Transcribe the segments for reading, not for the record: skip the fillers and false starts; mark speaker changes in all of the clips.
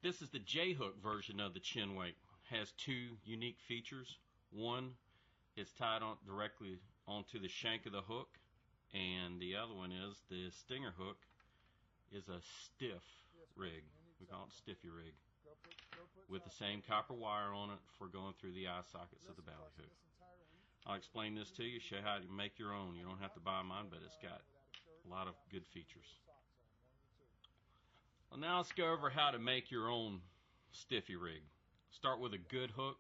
Speaker 1: This is the J-hook version of the chin weight. Has two unique features. One, it's tied on directly onto the shank of the hook, and the other one is the stinger hook is a stiff rig. We call it stiffy rig, with the same copper wire on it for going through the eye sockets of the ballyhoo. I'll explain this to you, show you how to make your own. You don't have to buy mine, but it's got a lot of good features. Well, now let's go over how to make your own stiffy rig. Start with a good hook,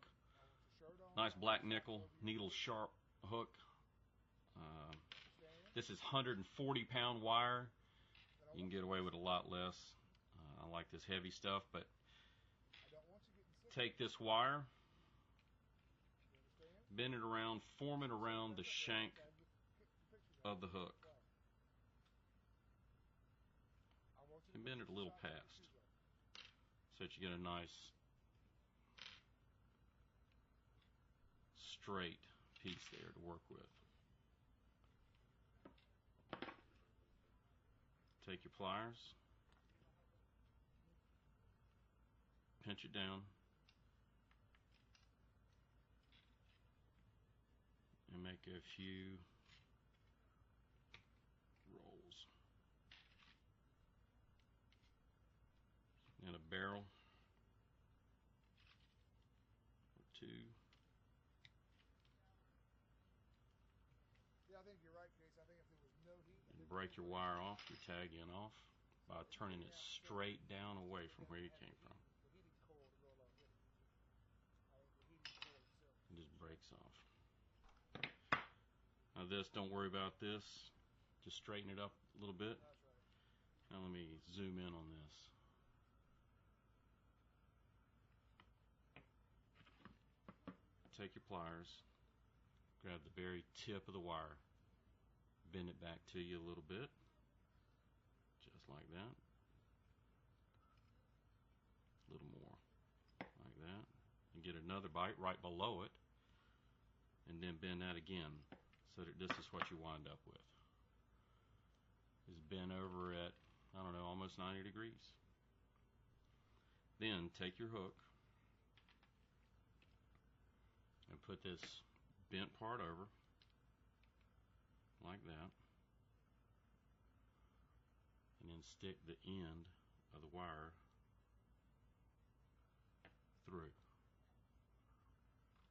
Speaker 1: nice black nickel, needle sharp hook. This is 140-pound wire. You can get away with a lot less. I like this heavy stuff, but take this wire, bend it around, form it around the shank of the hook, and bend it a little past so that you get a nice straight piece there to work with. Take your pliers, pinch it down, and make a few rolls. And a barrel or two.
Speaker 2: Yeah, I think you're right, Case. I think if there was no heat,
Speaker 1: and break your wire off, your tag end off, by turning it straight down away from where you came from. It just breaks off. Now this, don't worry about this. Just straighten it up a little bit. Now let me zoom in on this. Take your pliers, grab the very tip of the wire, bend it back to you a little bit, just like that. A little more, like that. And get another bite right below it, and then bend that again, so that this is what you wind up with. Is bent over at, I don't know, almost 90 degrees. Then take your hook and put this bent part over, like that, and then stick the end of the wire through.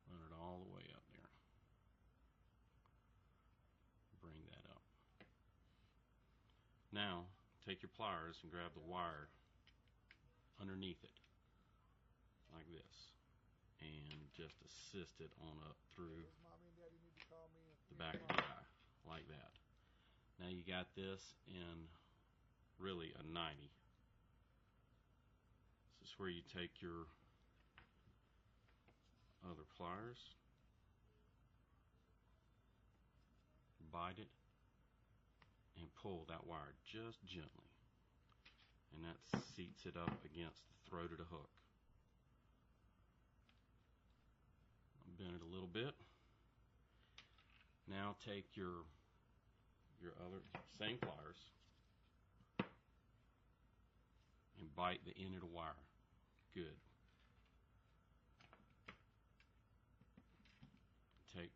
Speaker 1: Run it all the way up there. Bring that up. Now, take your pliers and grab the wire underneath it, like this, and just assist it on up through the back of the eye, like that. Now you got this in really a 90. This is where you take your other pliers, bite it, and pull that wire just gently, and that seats it up against the throat of the hook. Bend it a little bit. Now take your other same pliers and bite the end of the wire. Good. Take,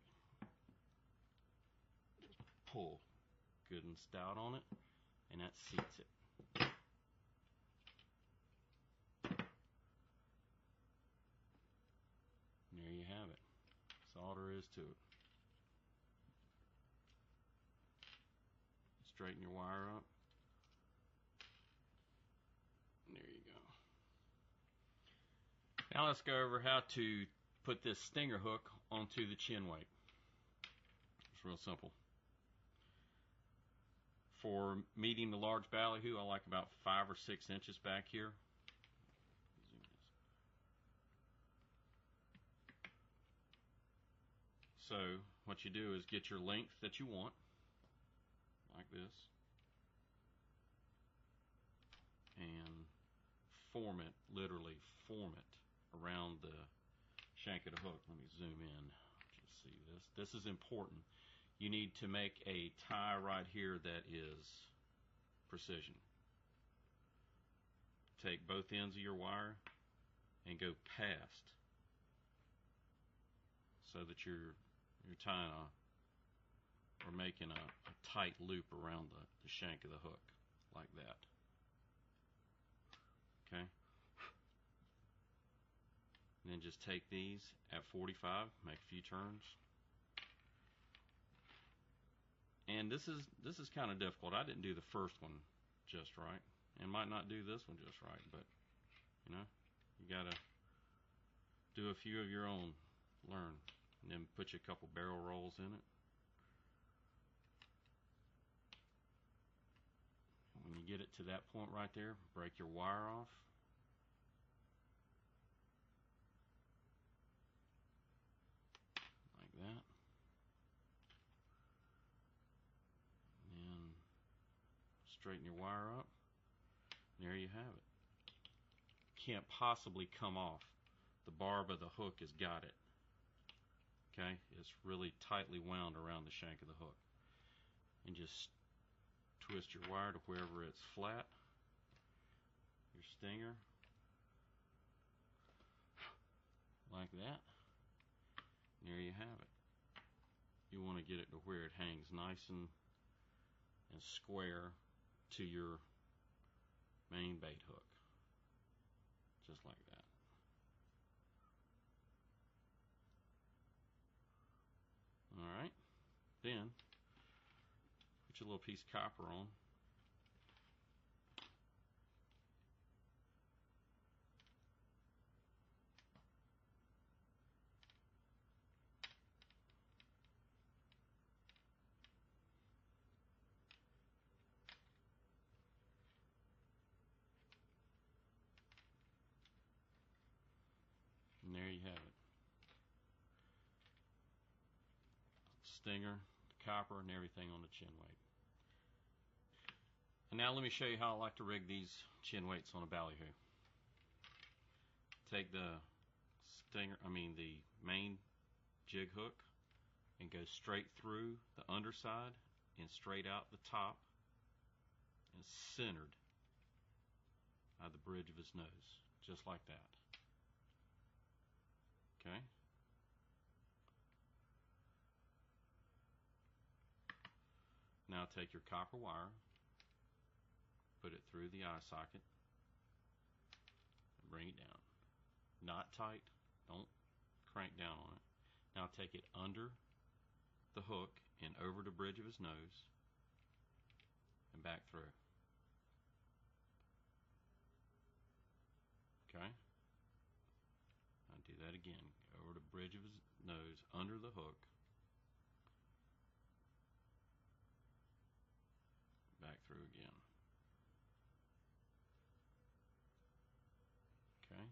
Speaker 1: pull good and stout on it, and that seats it. And there you have it. That's all there is to it. Straighten your wire up. And there you go. Now let's go over how to put this stinger hook onto the chin weight. It's real simple. For medium to large ballyhoo, I like about 5 or 6 inches back here. So what you do is get your length that you want, like this, and form it, literally form it around the shank of the hook. Let me zoom in, just see this. This is important. You need to make a tie right here that is precision. take both ends of your wire and go past, so that you're tying or making a tight loop around the shank of the hook, like that. Okay? And then just take these at 45, make a few turns. And this is kind of difficult. I didn't do the first one just right, and might not do this one just right, but you know, you gotta do a few of your own, learn, and then put you a couple barrel rolls in it. When you get it to that point right there, break your wire off. Like that. And straighten your wire up. And there you have it. Can't possibly come off. The barb of the hook has got it. Okay? It's really tightly wound around the shank of the hook. And just twist your wire to wherever it's flat. Your stinger. Like that. And there you have it. You want to get it to where it hangs nice and square to your main bait hook. Just like that. Alright. Then put your little piece of copper on. And there you have it. Stinger, copper, and everything on the chin weight. And now let me show you how I like to rig these chin weights on a ballyhoo. Take the the main jig hook and go straight through the underside and straight out the top and centered at the bridge of his nose, just like that. Okay? Now take your copper wire, put it through the eye socket, and bring it down. Not tight, don't crank down on it. Now take it under the hook and over the bridge of his nose and back through. Okay? Now do that again. Over the bridge of his nose, under the hook, back through again. Okay?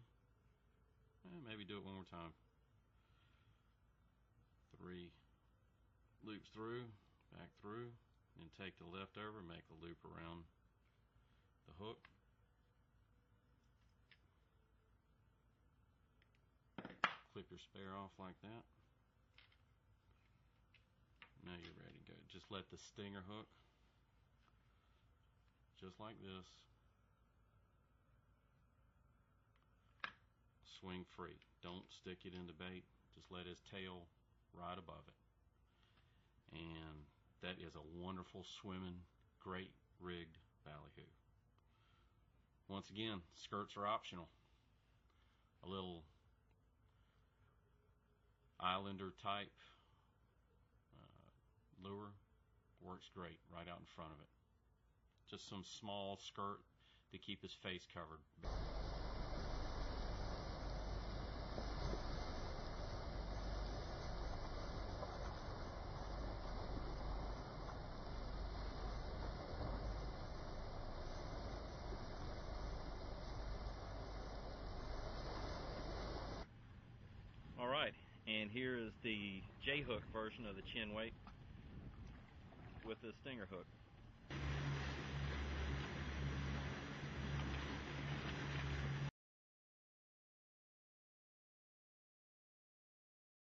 Speaker 1: And maybe do it one more time. 3 loops through, back through, then take the leftover, make a loop around the hook. Clip your spare off like that. Now you're ready to go. Just let the stinger hook, just like this, swing free. Don't stick it in the bait. Just let his tail right above it. And that is a wonderful swimming, great rigged ballyhoo. Once again, skirts are optional. A little islander type lure works great right out in front of it. Just some small skirt to keep his face covered. Alright, and here is the J-hook version of the chin weight with the stinger hook.